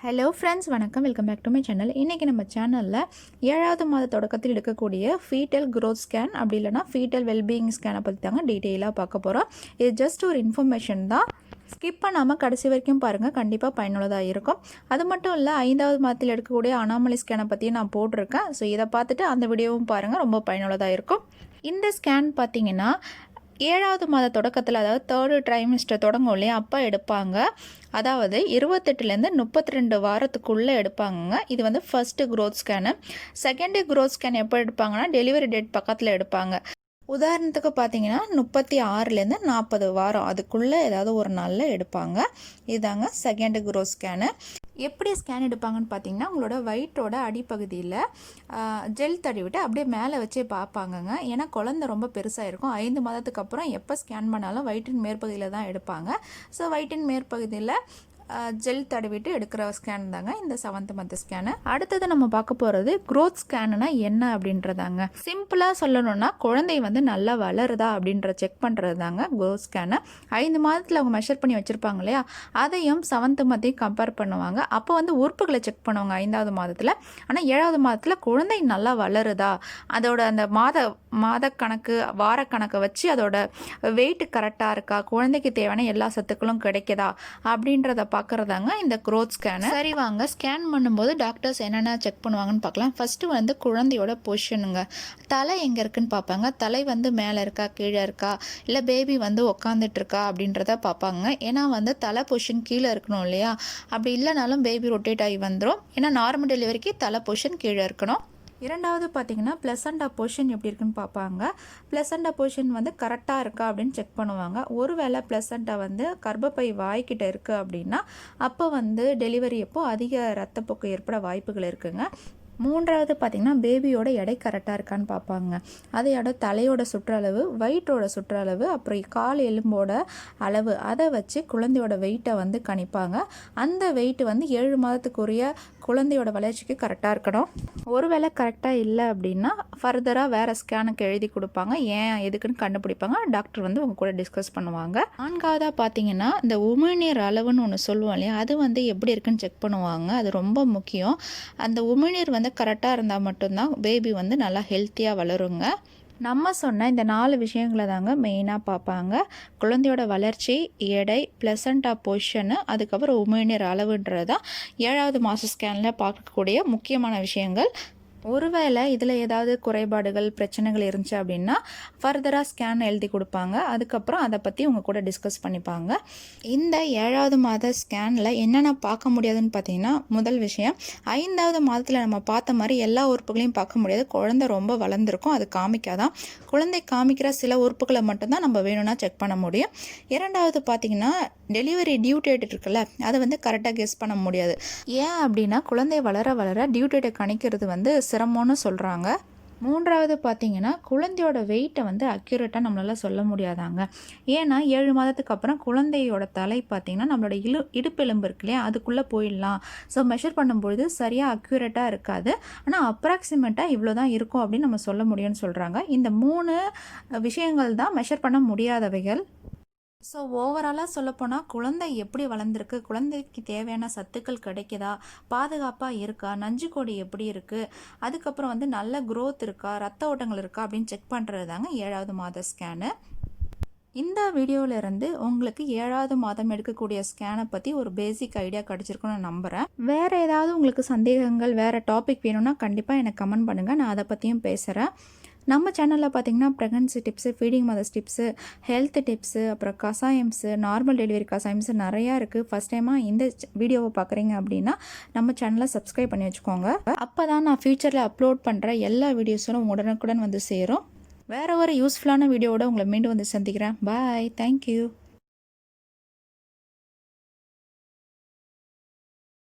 Hello friends, வணக்கம். Welcome back to my channel. இன்றைக்கி நம்ம சேனலில் 7வது மாத தொடக்கத்தில் எடுக்கக்கூடிய ஃபீட்டல் க்ரோத் ஸ்கேன் அப்படி இல்லைனா ஃபீட்டல் வெல்பீயிங் ஸ்கேனை பற்றி தாங்க டீட்டெயிலாக பார்க்க போகிறோம். இது ஜஸ்ட் ஒரு இன்ஃபர்மேஷன் தான். ஸ்கிப் பண்ணாமல் கடைசி வரைக்கும் பாருங்கள், கண்டிப்பாக பயனுள்ளதாக இருக்கும். அது மட்டும் இல்லை, 5வது மாதத்தில் எடுக்கக்கூடிய அனாமலி ஸ்கேனை பற்றியும் நான் போட்டிருக்கேன். ஸோ இதை பார்த்துட்டு அந்த வீடியோவும் பாருங்கள், ரொம்ப பயனுள்ளதாக இருக்கும். இந்த ஸ்கேன் பார்த்திங்கன்னா 7வது மாத தொடக்கத்தில், அதாவது 3rd ட்ரைமிஸ்டர் தொடங்கும் இல்லையா, அப்போ எடுப்பாங்க. அதாவது 28லேருந்து 32 வாரத்துக்குள்ளே எடுப்பாங்க. இது வந்து first growth scan. Second growth scan எப்போ எடுப்பாங்கன்னா டெலிவரி டேட் பக்கத்தில் எடுப்பாங்க. உதாரணத்துக்கு பார்த்தீங்கன்னா 36லேருந்து 40 வாரம் அதுக்குள்ளே ஏதாவது ஒரு நாளில் எடுப்பாங்க. இதுதாங்க செகண்டு க்ரோத் ஸ்கேனு. எப்படி ஸ்கேன் எடுப்பாங்கன்னு பார்த்தீங்கன்னா, உங்களோட வயிற்றோட அடிப்பகுதியில் ஜெல் தடவிட்டு அப்படியே மேலே வச்சே பார்ப்பாங்கங்க. ஏன்னா குழந்தை ரொம்ப பெருசாக இருக்கும். 5 மாதத்துக்கு அப்புறம் எப்போ ஸ்கேன் பண்ணாலும் வயிற்றின் மேற்பகுதியில் தான் எடுப்பாங்க. ஸோ வயிற்றின் மேற்பகுதியில் ஜெல் தடவிட்டு எடுக்கிற ஸ்கேன் தாங்க இந்த 7th மந்த் ஸ்கேனு. அடுத்தது நம்ம பார்க்க போகிறது க்ரோத் ஸ்கேனுனா என்ன அப்படின்றதாங்க. சிம்பிளாக சொல்லணும்னா, குழந்தை வந்து நல்லா வளருதா அப்படின்ற செக் பண்ணுறது தாங்க க்ரோத் ஸ்கேனு. 5 மாதத்தில் அவங்க மெஷர் பண்ணி வச்சுருப்பாங்க இல்லையா, அதையும் 7th மந்த்தையும் கம்பேர் பண்ணுவாங்க. அப்போ வந்து உறுப்புகளை செக் பண்ணுவாங்க 5வது மாதத்தில். ஆனால் 7வது மாதத்தில் குழந்தை நல்லா வளருதா, அதோட அந்த மாத கணக்கு வாரக்கணக்கை வச்சு அதோட வெயிட் கரெக்டாக இருக்கா, குழந்தைக்கு தேவையான எல்லா சத்துக்களும் கிடைக்குதா அப்படின்றத பார்க்குறதாங்க இந்த க்ரோத் ஸ்கேனு. சரி வாங்க, ஸ்கேன் பண்ணும்போது டாக்டர்ஸ் என்னென்ன செக் பண்ணுவாங்கன்னு பார்க்கலாம். ஃபஸ்ட்டு வந்து குழந்தையோட பொசிஷனுங்க. தலை எங்கே இருக்குன்னு பார்ப்பாங்க. தலை வந்து மேலே இருக்கா, கீழே இருக்கா, இல்லை பேபி வந்து உக்காந்துட்டு இருக்கா அப்படின்றத பார்ப்பாங்க. ஏன்னா வந்து தலை பொசிஷன் கீழே இருக்கணும் இல்லையா, அப்படி இல்லைனாலும் பேபி ரொட்டேட் ஆகி வந்துடும். ஏன்னா நார்மல் டெலிவரிக்கு தலை பொசிஷன் கீழே இருக்கணும். இரண்டாவது பார்த்திங்கன்னா ப்ளசண்டா பொசிஷன் எப்படி இருக்குன்னு பார்ப்பாங்க. ப்ளசண்டா பொசிஷன் வந்து கரெக்டாக இருக்கா அப்படின்னு செக் பண்ணுவாங்க. ஒருவேளை ப்ளசண்டா வந்து கர்ப்பப்பை வாய்க்கிட்ட இருக்குது அப்படின்னா அப்போ வந்து டெலிவரி அப்போ அதிக ரத்தப்போக்கு ஏற்பட வாய்ப்புகள் இருக்குங்க. மூன்றாவது பார்த்திங்கன்னா பேபியோட எடை கரெக்டாக இருக்கான்னு பார்ப்பாங்க. அதையோட தலையோட சுற்றளவு, வயிற்றோட சுற்றளவு, அப்புறம் கால் எலும்போட அளவு, அதை வச்சு குழந்தையோட வெயிட்டை வந்து கணிப்பாங்க. அந்த வெயிட் வந்து 7 மாதத்துக்குரிய குழந்தையோட வளர்ச்சிக்கு கரெக்டாக இருக்கணும். ஒருவேளை கரெக்டாக இல்லை அப்படின்னா ஃபர்தராக வேறு ஸ்கேனுக்கு எழுதி கொடுப்பாங்க. ஏன் எதுக்குன்னு கண்டுபிடிப்பாங்க. டாக்டர் வந்து உங்க கூட டிஸ்கஸ் பண்ணுவாங்க. 4வதாக பார்த்தீங்கன்னா இந்த உமிழ்நீர் அளவுன்னு ஒன்று சொல்லுவோம் இல்லையா, அது வந்து எப்படி இருக்குன்னு செக் பண்ணுவாங்க. அது ரொம்ப முக்கியம். அந்த உமிழ்நீர் வந்து கரெக்டாக இருந்தால் மட்டும்தான் பேபி வந்து நல்லா ஹெல்த்தியாக வளருங்க. நம்ம சொன்ன இந்த 4 விஷயங்களை தாங்க மெயினாக பார்ப்பாங்க. குழந்தையோட வளர்ச்சி, எடை, ப்ளசண்டா பொசிஷனு, அதுக்கப்புறம் உமிழ்நீர் அளவுன்றது தான் 7வது மாத ஸ்கேனில் பார்க்கக்கூடிய முக்கியமான விஷயங்கள். ஒருவேளை இதில் ஏதாவது குறைபாடுகள், பிரச்சனைகள் இருந்துச்சு அப்படின்னா ஃபர்தராக ஸ்கேன் எழுதி கொடுப்பாங்க. அதுக்கப்புறம் அதை பற்றி உங்கள் கூட டிஸ்கஸ் பண்ணிப்பாங்க. இந்த 7வது மாத ஸ்கேனில் என்னென்ன பார்க்க முடியாதுன்னு பார்த்தீங்கன்னா, முதல் விஷயம், 5வது மாதத்தில் நம்ம பார்த்த மாதிரி எல்லா உறுப்புகளையும் பார்க்க முடியாது. குழந்தை ரொம்ப வளர்ந்துருக்கும், அது காமிக்காதான். குழந்தை காமிக்கிற சில உறுப்புகளை மட்டும்தான் நம்ம வேணும்னா செக் பண்ண முடியும். இரண்டாவது பார்த்திங்கன்னா, டெலிவரி டியூ டேட் இருக்குல்ல, அதை வந்து கரெக்டாக கெஸ் பண்ண முடியாது. ஏன் அப்படின்னா குழந்தை வளர வளர டியூ டேட்டை கணிக்கிறது வந்து சிரமம்னு சொல்கிறாங்க. மூன்றாவது பார்த்திங்கன்னா, குழந்தையோட வெயிட்டை வந்து அக்யூரேட்டாக நம்மளால் சொல்ல முடியாதாங்க. ஏன்னா 7 மாதத்துக்கு அப்புறம் குழந்தையோட தலை பார்த்திங்கன்னா நம்மளோட இடுப்பெலும்பு இருக்கு இல்லையா, அதுக்குள்ளே போயிடலாம். ஸோ மெஷர் பண்ணும்பொழுது சரியாக அக்யூரேட்டாக இருக்காது. ஆனால் அப்ராக்சிமேட்டாக இவ்வளோ தான் இருக்கும் அப்படின்னு நம்ம சொல்ல முடியும்னு சொல்கிறாங்க. இந்த 3 விஷயங்கள் தான் மெஷர் பண்ண முடியாதவைகள். ஸோ ஓவராலாக சொல்லப்போனால் குழந்தை எப்படி வளர்ந்துருக்கு, குழந்தைக்கு தேவையான சத்துக்கள் கிடைக்குதா, பாதுகாப்பாக இருக்கா, நஞ்சுக்கொடி எப்படி இருக்குது, அதுக்கப்புறம் வந்து நல்ல க்ரோத் இருக்கா, ரத்த ஓட்டங்கள் இருக்கா அப்படின்னு செக் பண்ணுறது தாங்க 7வது மாத ஸ்கேனு. இந்த வீடியோவிலேருந்து உங்களுக்கு 7வது மாதம் எடுக்கக்கூடிய ஸ்கேனை பற்றி ஒரு பேசிக் ஐடியா கிடச்சிருக்குன்னு நான் நம்புகிறேன். வேறு ஏதாவது உங்களுக்கு சந்தேகங்கள், வேறு டாபிக் வேணும்னா கண்டிப்பாக எனக்கு கமெண்ட் பண்ணுங்கள், நான் அதை பற்றியும் பேசுகிறேன். நம்ம சேனலில் பார்த்திங்கன்னா pregnancy tips, feeding mothers tips, health tips, அப்புறம் கசாயம்ஸு, நார்மல் டெலிவரி கசாயம்ஸு நிறையா இருக்குது. ஃபஸ்ட் டைமாக இந்த வீடியோவை பார்க்குறீங்க அப்படின்னா நம்ம சேனலை சப்ஸ்கிரைப் பண்ணி வச்சுக்கோங்க. அப்போ தான் நான் ஃப்யூச்சரில் அப்லோட் பண்ணுற எல்லா வீடியோஸும் உடனுக்குடன் வந்து சேரும். வேறு ஒரு யூஸ்ஃபுல்லான வீடியோவோட உங்களை மீண்டும் வந்து சந்திக்கிறேன். பாய், தேங்க்யூ.